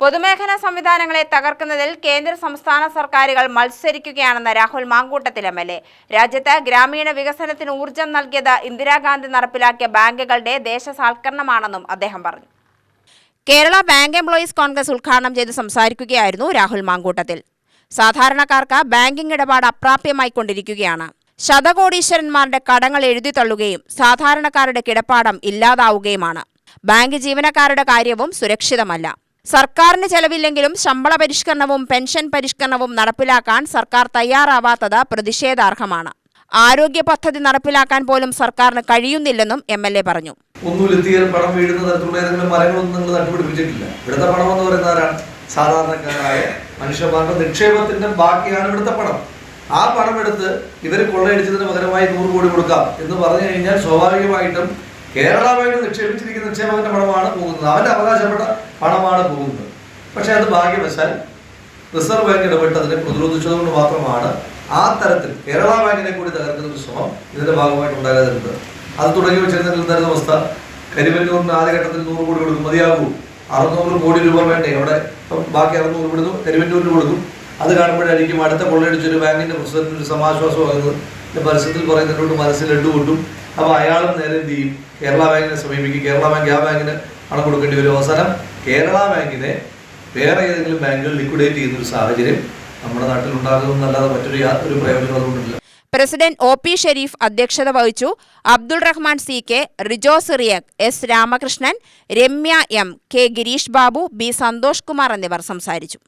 പൊതുമേഖലാ സംവിധാനങ്ങളെ തകർക്കുന്നതിൽ കേന്ദ്ര സംസ്ഥാന സർക്കാരുകൾ മത്സരിക്കുകയാണെന്ന് രാഹുൽ മാങ്കൂട്ടത്തിൽ എംഎൽഎ. രാജ്യത്ത് ഗ്രാമീണ വികസനത്തിന് ഊർജ്ജം നൽകിയത് ഇന്ദിരാഗാന്ധി നടപ്പിലാക്കിയ ബാങ്കുകളുടെ ദേശസാൽക്കരണമാണെന്നും അദ്ദേഹം പറഞ്ഞു. കേരള ബാങ്ക് എംപ്ലോയീസ് കോൺഗ്രസ് ഉദ്ഘാടനം ചെയ്ത് സംസാരിക്കുകയായിരുന്നു രാഹുൽ മാങ്കൂട്ടത്തിൽ. സാധാരണക്കാർക്ക് ബാങ്കിംഗ് ഇടപാട് അപ്രാപ്യമായിക്കൊണ്ടിരിക്കുകയാണ്. ശതകോടീശ്വരന്മാരുടെ കടങ്ങൾ എഴുതിത്തള്ളുകയും സാധാരണക്കാരുടെ കിടപ്പാടം ഇല്ലാതാവുകയുമാണ്. ബാങ്ക് ജീവനക്കാരുടെ കാര്യവും സുരക്ഷിതമല്ല. സർക്കാരിന് ചെലവില്ലെങ്കിലും ശമ്പള പരിഷ്കരണവും പെൻഷൻ പരിഷ്കരണവും നടപ്പിലാക്കാൻ സർക്കാർ തയ്യാറാവാത്തത് പ്രതിഷേധാർഹമാണ്. ആരോഗ്യ പദ്ധതി നടപ്പിലാക്കാൻ പോലും സർക്കാരിന് കഴിയുന്നില്ലെന്നും എംഎൽഎ പറഞ്ഞു. പണം വീഴുന്ന തരത്തിലുള്ള ഏതെങ്കിലും മരങ്ങളൊന്നും നിങ്ങൾ നട്ടുപിടിപ്പിച്ചിട്ടില്ല. ഇവിടുത്തെ പണം എന്ന് പറയുന്നവരാണ് സാധാരണക്കാരായ മനുഷ്യന്മാരുടെ നിക്ഷേപത്തിന്റെ ബാക്കിയാണ് ഇവിടുത്തെ പണം. ആ പണം എടുത്ത് ഇവർ കൊള്ളയടിച്ചതിന് പകരമായി 100 കോടി കൊടുക്കാം എന്ന് പറഞ്ഞു കഴിഞ്ഞാൽ സ്വാഭാവികമായിട്ടും കേരള ബാങ്ക് നിക്ഷേപിച്ചിരിക്കുന്ന നിക്ഷേപകന്റെ പണമാണ് പോകുന്നത്, അവന്റെ അവകാശപ്പെട്ട പണമാണ് പോകുന്നത്. പക്ഷെ അത് ഭാഗ്യവശാൽ റിസർവ് ബാങ്ക് ഇടപെട്ടതിനെ പ്രതിരോധിച്ചതുകൊണ്ട് മാത്രമാണ് ആ തരത്തിൽ കേരള ബാങ്കിനെ കൂടി തകർക്കുന്ന ഒരു ശ്രമം ഇതിന്റെ ഭാഗമായിട്ട് ഉണ്ടാകാതിരുന്നത്. അത് തുടങ്ങി വെച്ചിരുന്ന അവസ്ഥ കരിവന്നൂരിന് ആദ്യഘട്ടത്തിൽ 100 കോടി കൊടുക്കും, മതിയാകൂ. 600 കോടി രൂപ വേണ്ടേ? അവിടെ ബാക്കി 600 വിടുന്നു, കരിവന്നൂരിന് കൊടുക്കും. അത് കാണുമ്പോഴായിരിക്കും അടുത്ത കൊള്ളയടിച്ചൊരു ബാങ്കിന്റെ പ്രസിഡന്റിന് ഒരു സമാശ്വാസമാകുന്നത്. പരസ്യത്തിൽ പറയുന്നതിനോട് മനസ്സിൽ ഇട്ടുകൊണ്ടും അപ്പോൾ അയാളും നേരെ എന്ത് ചെയ്യും? കേരള ബാങ്കിനെ സമീപിക്കും. കേരള ബാങ്ക് ആ ബാങ്കിന് പണം കൊടുക്കേണ്ടി വരും. അവസാനം കേരള ബാങ്കിനെ വേറെ ഏതെങ്കിലും ബാങ്കുകൾ ലിക്വിഡേറ്റ് ചെയ്യുന്നൊരു സാഹചര്യം നമ്മുടെ നാട്ടിൽ ഉണ്ടാകുമെന്നല്ലാതെ മറ്റൊരു പ്രയോജനം അതുകൊണ്ടില്ല. പ്രസിഡന്റ് ഒ പി ഷെരീഫ് അധ്യക്ഷത വഹിച്ചു. Abdul Rahman CK, Rijo Cyriac, S Ramakrishnan, Ramya M, K Girish Babu, B Santhosh Kumar എന്നിവർ സംസാരിച്ചു.